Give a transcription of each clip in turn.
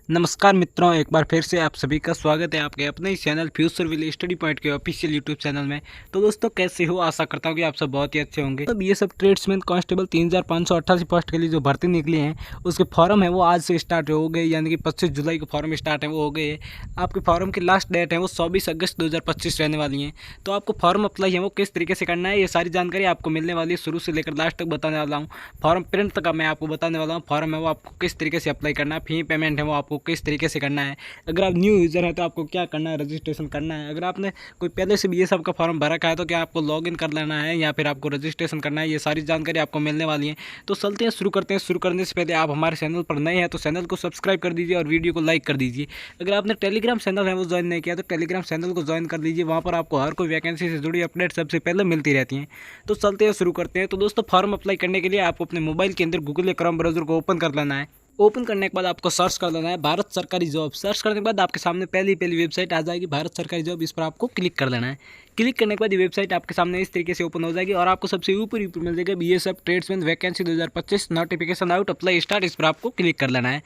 नमस्कार मित्रों, एक बार फिर से आप सभी का स्वागत है आपके अपने ही channel future will study point के ऑफिशियल यूट्यूब चैनल में। तो दोस्तों कैसे हो, आशा करता हूँ कि आप सब बहुत ही अच्छे होंगे। तब ये सब ट्रेड्समैन कांस्टेबल 3588 पोस्ट के लिए जो भर्ती निकली हैं उसके फॉर्म है वो आज से स्टार्ट हो गए, यानी कि 25 जुलाई को फॉर्म स्टार्ट है वो हो गए। आपके फॉर्म की लास्ट डेट है वो 24 अगस्त 2025 रहने वाली है। तो आपको फॉर्म अप्लाई है वो किस तरीके से करना है ये सारी जानकारी आपको मिलने वाली है, शुरू से लेकर लास्ट तक बताने वाला हूँ। फॉर्म प्रिंट तक मैं आपको बताने वाला हूँ। फॉर्म है वो आपको किस तरीके से अप्लाई करना है, फी पेमेंट है वो आपको किस तरीके से करना है। अगर आप न्यू यूज़र हैं तो आपको क्या करना है, रजिस्ट्रेशन करना है। अगर आपने कोई पहले से भी ये सब का फॉर्म भरा का है तो क्या आपको लॉगिन कर लेना है या फिर आपको रजिस्ट्रेशन करना है, ये सारी जानकारी आपको मिलने वाली है। तो चलते हैं, शुरू करते हैं। शुरू करने से पहले आप हमारे चैनल पर नए हैं तो चैनल को सब्सक्राइब कर दीजिए और वीडियो को लाइक कर दीजिए। अगर आपने टेलीग्राम चैनल है वो ज्वाइन नहीं किया तो टेलीग्राम चैनल को ज्वाइन कर लीजिए, वहाँ पर आपको हर कोई वैकेंसी से जुड़ी अपडेट सबसे पहले मिलती रहती हैं। तो चलते हैं, शुरू करते हैं। तो दोस्तों फॉर्म अप्लाई करने के लिए आपको अपने मोबाइल के अंदर गूगल या क्रोम ब्राउज़र को ओपन कर लेना है। ओपन करने के बाद आपको सर्च कर लेना है भारत सरकारी जॉब। सर्च करने के बाद आपके सामने पहली वेबसाइट आ जाएगी भारत सरकारी जॉब, इस पर आपको क्लिक कर लेना है। क्लिक करने के बाद ये वेबसाइट आपके सामने इस तरीके से ओपन हो जाएगी और आपको सबसे ऊपर मिल जाएगा BSF tradesman vacancy 2025 notification out, apply start, इस पर आपको क्लिक कर लेना है।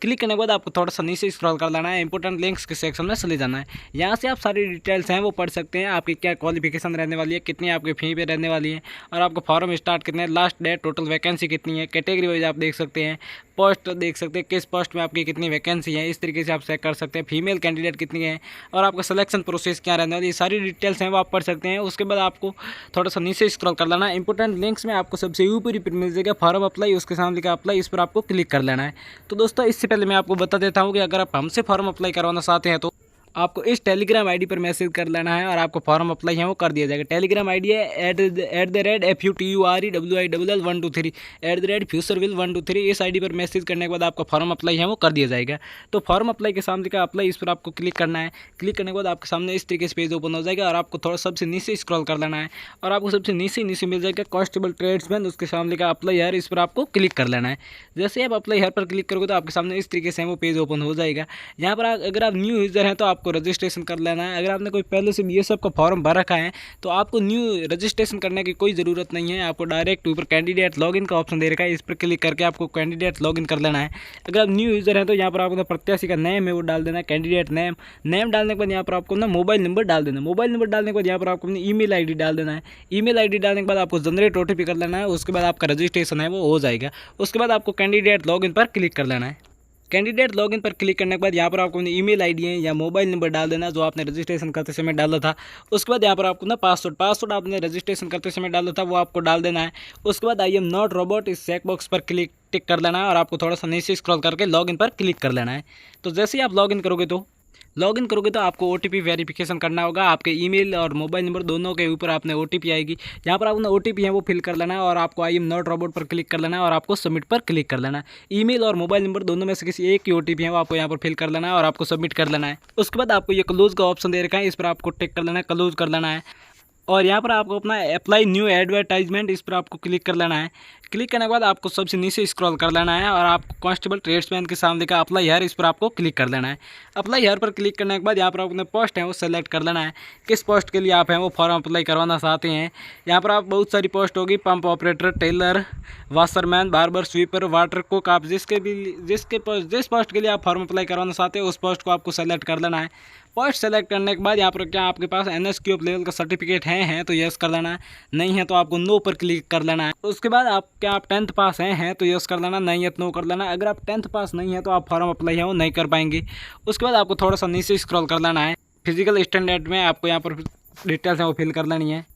क्लिक करने के बाद आपको थोड़ा सा नीचे स्क्रॉल कर लेना है, इंपॉर्टेंट लिंक्स के सेक्शन में चले जाना है। यहाँ से आप सारी डिटेल्स हैं वो पढ़ सकते हैं, आपकी क्या क्वालिफिकेशन रहने वाली है, कितनी आपकी फी पे रहने वाली है और आपको फॉर्म स्टार्ट कितने, लास्ट डेट, टोटल वैकेंसी कितनी है, कैटेगरी वाइज आप देख सकते हैं, पोस्ट देख सकते हैं, किस पोस्ट में आपकी कितनी वैकेंसी है, इस तरीके से आप चेक कर सकते हैं। फीमेल कैंडिडेट कितनी है और आपका सिलेक्शन प्रोसेस क्या रहने वाली है, ये सारी डिटेल्स हैं वो आप पढ़ सकते हैं। उसके बाद आपको थोड़ा सा नीचे स्क्रॉल कर लेना है, इंपॉर्टेंट लिंक्स में आपको सबसे ऊपर ही मिल जाएगा फॉर्म अप्लाई, उसके सामने लिखा अप्लाई, इस पर आपको क्लिक कर लेना है। तो दोस्तों इससे पहले मैं आपको बता देता हूँ कि अगर आप हमसे फॉर्म अप्लाई करवाना चाहते हैं तो आपको इस टेलीग्राम आईडी पर मैसेज कर लेना है और आपको फॉर्म अप्लाई है वो कर दिया जाएगा। टेलीग्राम आईडी है @FUTUREWILL123 @FutureWill123। इस आईडी पर मैसेज करने के बाद आपका फॉर्म अप्लाई है वो कर दिया जाएगा। तो फॉर्म अप्लाई के सामने का अप्लाई, इस पर आपको क्लिक करना है। क्लिक करने के बाद आपके सामने इस तरीके से पेज ओपन हो जाएगा और आपको थोड़ा सबसे नीचे स्क्रॉल कर लेना है और आपको सबसे नीचे मिल जाएगा कांस्टेबल ट्रेड्समैन, उसके सामने का अप्लाई हेयर, इस पर आपको क्लिक कर लेना है। जैसे आप अप्लाई हेयर पर क्लिक करोगे तो आपके सामने इस तरीके से वो पेज ओपन हो जाएगा। यहाँ पर अगर आप न्यू यूज़र हैं तो आपको रजिस्ट्रेशन कर लेना है। अगर आपने कोई पहले से ये सब का फॉर्म भर रखा है तो आपको न्यू रजिस्ट्रेशन करने की कोई ज़रूरत नहीं है। आपको डायरेक्ट ऊपर कैंडिडेट लॉगिन का ऑप्शन दे रखा है, इस पर क्लिक करके आपको कैंडिडेट लॉगिन कर लेना है। अगर आप न्यू यूज़र हैं तो यहाँ पर आपको प्रत्याशी का नेम है वो डाल देना है, कैंडिडेट नेम डालने के बाद यहाँ पर आपको ना मोबाइल नंबर डाल देना है। मोबाइल नंबर डालने के बाद यहाँ पर आपको अपनी ईमेल आईडी डाल देना है। ईमेल आईडी डालने के बाद आपको जनरेट ओटीपी कर लेना है, उसके बाद आपका रजिस्ट्रेशन है वो हो जाएगा। उसके बाद आपको कैंडिडेट लॉगिन पर क्लिक कर लेना है। कैंडिडेट लॉगिन पर क्लिक करने के बाद यहाँ पर आपको अपनी ईमेल आईडी है या मोबाइल नंबर डाल देना जो आपने रजिस्ट्रेशन करते समय डाला था। उसके बाद यहाँ पर आपको ना पासवर्ड आपने रजिस्ट्रेशन करते समय डाला था वो आपको डाल देना है। उसके बाद आई एम नॉट रोबोट, इस चेक बॉक्स पर टिक कर लेना है और आपको थोड़ा सा नीचे स्क्रॉल करके लॉगिन पर क्लिक कर लेना है। तो जैसे ही आप लॉगिन करोगे तो आपको ओटीपी वेरिफिकेशन करना होगा। आपके ईमेल और मोबाइल नंबर दोनों के ऊपर आपने ओटीपी आएगी, यहाँ पर आपने ओटीपी है वो फिल कर लेना है और आपको आई एम नॉट रोबोट पर क्लिक कर लेना है और आपको सबमिट पर क्लिक कर लेना है। ईमेल और मोबाइल नंबर दोनों में से किसी एक की ओटीपी है वो आपको यहाँ पर फिल कर लेना है और आपको सबमिट कर लेना है। उसके बाद आपको ये क्लोज का ऑप्शन दे रखा है, इस पर आपको टिक कर लेना है, क्लोज कर लेना है और यहाँ पर आपको अपना अप्लाई न्यू एडवर्टाइजमेंट, इस पर आपको क्लिक कर लेना है। क्लिक करने के बाद आपको सबसे नीचे स्क्रॉल कर लेना है और आपको कांस्टेबल ट्रेड्समैन के सामने का अप्लाई हेयर, इस पर आपको क्लिक कर लेना है। अप्लाई हेयर पर क्लिक करने के बाद यहाँ पर आपने पोस्ट है वो सेलेक्ट कर लेना है, किस पोस्ट के लिए आप हैं वो फॉर्म अप्लाई करवाना चाहते हैं। यहाँ पर आप बहुत सारी पोस्ट होगी, pump operator, tailor, washerman, barber, sweeper, water cook, आप जिस पोस्ट के लिए आप फॉर्म अप्लाई करवाना चाहते हैं उस पोस्ट को आपको सेलेक्ट कर लेना है। पोस्ट सेलेक्ट करने के बाद यहाँ पर क्या आपके पास NSQF लेवल का सर्टिफिकेट है तो यस कर लेना है, नहीं है तो आपको नो पर क्लिक कर लेना है। उसके बाद आप 10th पास हैं तो यस कर लेना, नहीं है तो नो कर लेना। अगर आप 10th पास नहीं है तो आप फॉर्म अप्लाई है वो नहीं कर पाएंगे। उसके बाद आपको थोड़ा सा नीचे स्क्रॉल कर लेना है। फिजिकल स्टैंडर्ड में आपको यहाँ पर डिटेल्स है वो फिल कर लेनी है।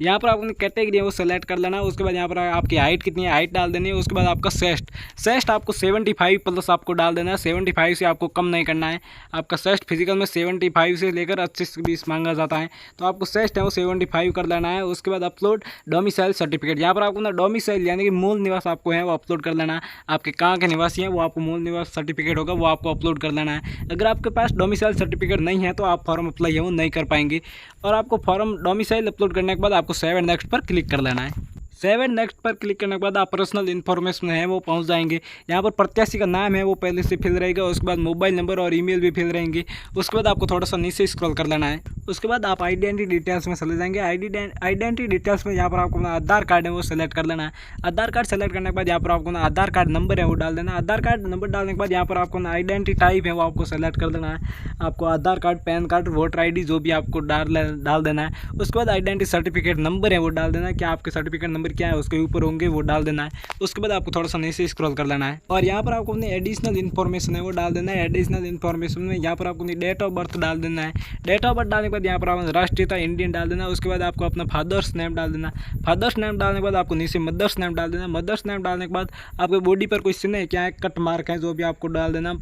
यहाँ पर आपने कैटेगरी है वो सेलेक्ट कर लेना है। उसके बाद यहाँ पर आपकी हाइट कितनी है, हाइट डाल देनी है। उसके बाद आपका सेस्ट आपको 75 प्लस आपको डाल देना है, 75 से आपको कम नहीं करना है। आपका सेस्ट फिजिकल में 75 से लेकर 25 के बीच मांगा जाता है, तो आपको सेस्ट है वो 75 कर लेना है। उसके बाद अपलोड डोमिसाइल सर्टिफिकेट, यहाँ पर आपको ना डोमिसाइल यानी कि मूल निवास आपको है वो अपलोड कर लेना है। आपके कहाँ के निवासी हैं वो आपको मूल निवास सर्टिफिकेट होगा वो आपको अपलोड कर लेना है। अगर आपके पास डोमिसाइल सर्टिफिकेट नहीं है तो आप फॉर्म अप्लाई है वो नहीं कर पाएंगे। और आपको फॉर्म डोमिसाइल अपलोड करने के बाद आपको 7 नेक्स्ट पर क्लिक कर लेना है। 7 नेक्स्ट पर क्लिक करने के बाद आप पर्सनल इन्फॉर्मेशन है वो पहुंच जाएंगे। यहाँ पर प्रत्याशी का नाम है वो पहले से फिल रहेगा, उसके बाद मोबाइल नंबर और ईमेल भी फिल रहेंगे। उसके बाद आपको थोड़ा सा नीचे स्क्रॉल कर लेना है। उसके बाद आप आइडेंटिटी डिटेल्स में चले जाएंगे। आइडेंटिटी डिटेल्स में यहाँ पर आपको अपना आधार कार्ड है वो सेलेक्ट कर लेना है। आधार कार्ड सेलेक्ट करने के बाद यहाँ पर आपको ना आधार कार्ड नंबर है वो डाल देना है। आधार कार्ड नंबर डालने के बाद यहाँ पर आपको ना आइडेंटिटी टाइप है वो आपको सेलेक्ट कर देना है। आपको Aadhaar card, PAN card, voter ID जो भी आपको डाल देना है। उसके बाद आइडेंटिटी सर्टिफिकेट नंबर है वो डाल देना है। क्या आपके सर्टिफिकेट नंबर क्या है उसके ऊपर होंगे वो डाल देना है। उसके बाद आपको थोड़ा सा नीचे स्क्रॉल कर लेना है और यहाँ पर आपको अपनी एडिशनल इन्फॉर्मेशन है वो डाल देना है। एडिशनल इन्फॉर्मेशन में यहाँ पर आपको अपनी डेट ऑफ बर्थ डाल देना है। डेट ऑफ बर्थ डालने के बाद यहाँ पर आपको राष्ट्रीयता इंडियन डाल देना है। उसके बाद आपको अपना फादर्स नेम डाल देना। फादर्स नेम डालने के बाद आपको नीचे मदर्स नेम डाल देना। मदर्स नेम डालने के बाद आपके बॉडी पर कोई चिन्ह है क्या है, कट मार्क है जो भी आपको डाल देना।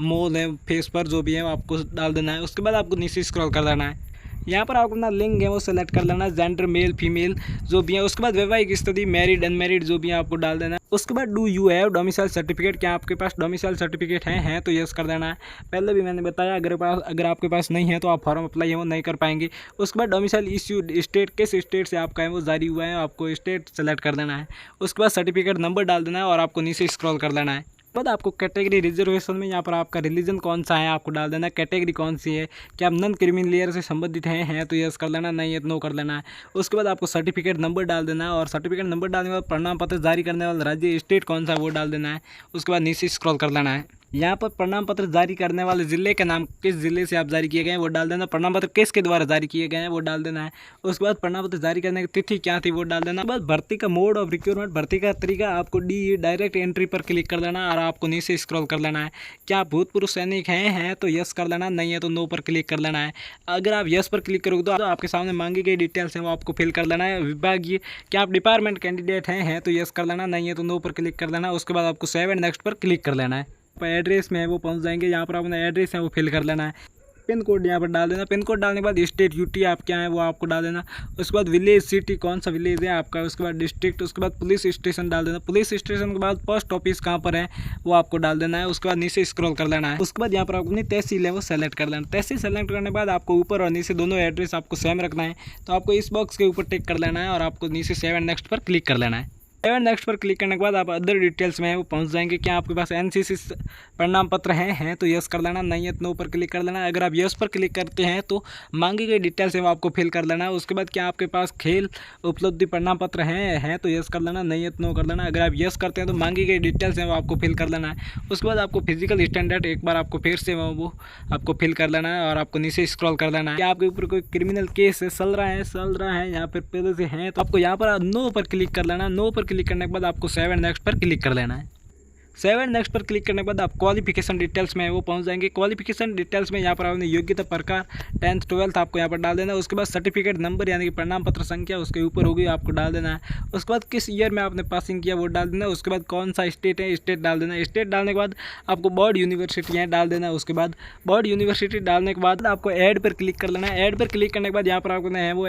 मोल है फेस पर जो भी है आपको डाल देना है। उसके बाद आपको नीचे स्क्रॉल कर लेना है। यहाँ पर आपको अपना लिंग है वो सेलेक्ट कर लेना है, जेंडर मेल फीमेल जो भी है। उसके बाद वैवाहिक स्थिति मैरिड अनमैरिड जो भी है आपको डाल देना है। उसके बाद do you have domicile certificate, क्या आपके पास डोमिसाइल सर्टिफिकेट है तो यस कर देना है। पहले भी मैंने बताया अगर आपके पास नहीं है तो आप फॉर्म अप्लाई है वो नहीं कर पाएंगे। उसके बाद डोमिसाइल इश्यूड स्टेट, किस स्टेट से आपका है वो जारी हुआ है आपको स्टेट सेलेक्ट कर देना है। उसके बाद सर्टिफिकेट नंबर डाल देना है और आपको नीचे स्क्रॉल कर लेना है। बाद आपको कैटेगरी रिजर्वेशन में यहाँ पर आपका रिलीजन कौन सा है आपको डाल देना है। कैटेगरी कौन सी है, क्या आप नॉन क्रिमिनल लेयर से संबंधित हैं तो यस कर लेना, नहीं है तो नो कर लेना है। उसके बाद आपको सर्टिफिकेट नंबर डाल देना है और सर्टिफिकेट नंबर डालने के बाद प्रमाण पत्र जारी करने वाला राज्य स्टेट कौन सा है वो डाल देना है। उसके बाद नीचे स्क्रॉल कर लेना है। यहाँ पर प्रमाण पत्र जारी करने वाले ज़िले के नाम, किस ज़िले से आप जारी किए गए हैं वो डाल देना। प्रमाण पत्र किसके द्वारा जारी किए गए हैं वो डाल देना है। उसके बाद प्रमाण पत्र जारी करने की तिथि क्या थी वो डाल देना। बस भर्ती का मोड ऑफ रिक्रूटमेंट, भर्ती का तरीका आपको डायरेक्ट एंट्री पर क्लिक कर देना और आपको नीचे स्क्रॉल कर लेना है। क्या आप भूतपूर्व सैनिक हैं तो यस कर लेना, नहीं है तो नो पर क्लिक कर लेना है। अगर आप यस पर क्लिक करोगे तो आपके सामने मांगी गई डिटेल्स हैं वो आपको फिल कर लेना है। विभागीय, क्या आप डिपार्टमेंट कैंडिडेट हैं तो यस कर लेना, नहीं है तो नो पर क्लिक कर लेना। उसके बाद आपको सेव एंड नेक्स्ट पर क्लिक कर लेना है। एड्रेस में है वो पहुंच जाएंगे। यहाँ पर अपना एड्रेस है वो फिल कर लेना है। पिन कोड यहाँ पर डाल देना। पिन कोड डालने के बाद स्टेट यूटी आप क्या है वो आपको डाल देना। उसके बाद विलेज सिटी, कौन सा विलेज है आपका। उसके बाद डिस्ट्रिक्ट, उसके बाद पुलिस स्टेशन डाल देना। पुलिस स्टेशन के बाद पोस्ट ऑफिस कहाँ पर है वो आपको डाल देना है। उसके बाद नीचे स्क्रॉल कर लेना है। उसके बाद यहाँ पर आपको अपनी तहसील है वो सेलेक्ट कर लेना। तहसील सेलेक्ट करने के बाद आपको ऊपर और नीचे दोनों एड्रेस आपको सेम रखना है। तो आपको इस बॉक्स के ऊपर टिक कर लेना है और आपको नीचे सेव एंड नेक्स्ट पर क्लिक कर लेना है। सेवन नेक्स्ट पर क्लिक करने के बाद आप अदर डिटेल्स में है वो पहुंच जाएंगे। क्या आपके पास NCC प्रमाण पत्र हैं तो यस कर लेना, नहीं है तो नो पर क्लिक कर लेना। अगर आप यस पर क्लिक करते हैं तो मांगी गई डिटेल्स है वो आपको फिल कर लेना है। उसके बाद क्या आपके पास खेल उपलब्धि प्रमाण पत्र हैं तो यस कर लेना, नहीं है तो नो कर लेना। अगर आप यस करते हैं तो मांगी गई डिटेल्स हैं वो आपको फिल कर लेना है। उसके बाद आपको फिजिकल स्टैंडर्ड एक बार आपको फिर से वो आपको फिल कर लेना है और आपको नीचे स्क्रॉल कर लेना है। क्या आपके ऊपर कोई क्रिमिनल केस है चल रहा है यहाँ पर पहले से हैं तो आपको यहाँ पर नो पर क्लिक कर लेना। नो पर क्लिक करने के बाद आपको सेव एंड नेक्स्ट पर क्लिक कर लेना है। सेव एंड नेक्स्ट पर क्लिक करने के बाद आप क्वालिफिकेशन डिटेल्स में वो पहुंच जाएंगे। क्वालिफिकेशन डिटेल्स में यहाँ पर आपने योग्यता प्रकार 10th 12th आपको यहाँ पर डाल देना है। उसके बाद सर्टिफिकेट नंबर यानी कि प्रमाण पत्र संख्या उसके ऊपर होगी आपको डाल देना है। उसके बाद किस ईयर में आपने पासिंग किया वो डाल देना। उसके बाद कौन सा स्टेट है स्टेट डाल देना। स्टेट डालने के बाद आपको बोर्ड यूनिवर्सिटी यहाँ डाल देना। उसके बाद बोर्ड यूनिवर्सिटी डालने के बाद आपको ऐड पर क्लिक कर लेना है। ऐड पर क्लिक करने के बाद यहाँ पर आपको है वो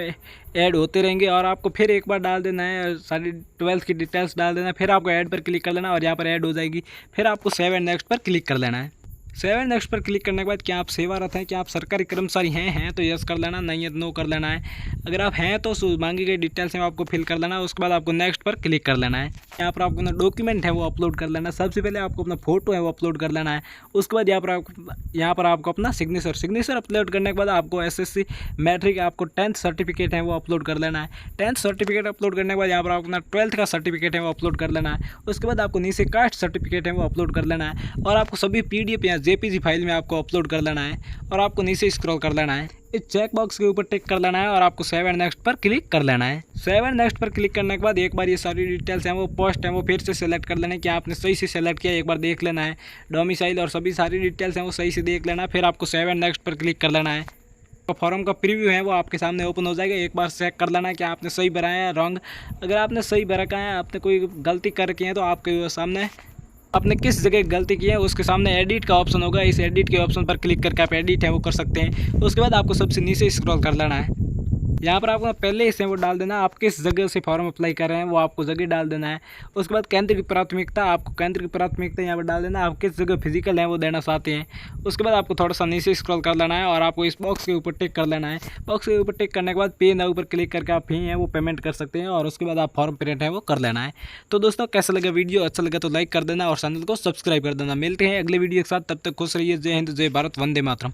ऐड होते रहेंगे और आपको फिर एक बार डाल देना है सारी 12th की डिटेल्स डाल देना। फिर आपको ऐड पर क्लिक कर लेना और यहाँ पर ऐड हो जाएगी। फिर आपको सेव एंड नेक्स्ट पर क्लिक कर लेना है। सेव एंड नेक्स्ट पर क्लिक करने के बाद क्या आप सेवारत हैं, क्या आप सरकारी कर्मचारी हैं तो यस कर लेना, नहीं है तो नो कर लेना है। अगर आप हैं तो मांगी गई डिटेल्स है आपको फिल कर लेना। उसके बाद आपको नेक्स्ट पर क्लिक कर लेना है। यहाँ पर आपको अपना डॉक्यूमेंट है वो अपलोड कर लेना। सबसे पहले आपको अपना फोटो है वो अपलोड कर लेना है। उसके बाद यहाँ पर आपको अपना सिग्नेचर अपलोड करने के बाद आपको SSC मैट्रिक आपको 10th सर्टिफिकेट है वो अपलोड कर लेना है। 10th सर्टिफिकेट अपलोड करने के बाद यहाँ पर आपको अपना 12th का सर्टिफिकेट है वो अपलोड कर लेना है। उसके बाद आपको नीचे कास्ट सर्टिफिकेट है वो अपलोड कर लेना है और आपको सभी PDF या JPG फाइल में आपको अपलोड कर लेना है और आपको नीचे स्क्रॉल कर लेना है। इस चेक बॉक्स के ऊपर टिक कर लेना है और आपको सेव एंड नेक्स्ट पर क्लिक कर लेना है। सेव एंड नेक्स्ट पर क्लिक करने के बाद एक बार ये सारी डिटेल्स हैं वो पोस्ट हैं वो फिर से सेलेक्ट कर लेना है कि आपने सही से सेलेक्ट किया, एक बार देख लेना है। डोमिसाइल और सभी सारी डिटेल्स हैं वो सही से देख लेना है। फिर आपको सेव एंड नेक्स्ट पर क्लिक कर लेना है। तो फॉर्म का प्रीव्यू है वो आपके सामने ओपन हो जाएगा। एक बार चेक कर लेना कि आपने सही भरा है या रॉन्ग। अगर आपने सही भरा का है, आपने कोई गलती कर रखी है तो आपके सामने आपने किस जगह गलती की है उसके सामने एडिट का ऑप्शन होगा। इस एडिट के ऑप्शन पर क्लिक करके आप एडिट है वो कर सकते हैं। उसके बाद आपको सबसे नीचे स्क्रॉल कर लेना है। यहाँ पर आपको पहले इसे वो डाल देना, आप किस जगह से फॉर्म अप्लाई कर रहे हैं वो आपको जगह डाल देना है। उसके बाद केंद्र की प्राथमिकता, आपको केंद्र की प्राथमिकता यहाँ पर डाल देना, आप किस जगह फिजिकल है वो देना चाहते हैं। उसके बाद आपको थोड़ा सा नीचे स्क्रॉल कर लेना है और आपको इस बॉक्स के ऊपर टिक कर लेना है। बॉक्स के ऊपर टिक करने के बाद पे नाउ पर क्लिक करके आप फी है वो पेमेंट कर सकते हैं और उसके बाद आप फॉर्म प्रिंट है वो कर लेना है। तो दोस्तों कैसा लगा वीडियो, अच्छा लगा तो लाइक कर देना और चैनल को सब्सक्राइब कर देना। मिलते हैं अगले वीडियो के साथ, तब तक खुश रहिए। जय हिंद, जय भारत, वंदे मातरम।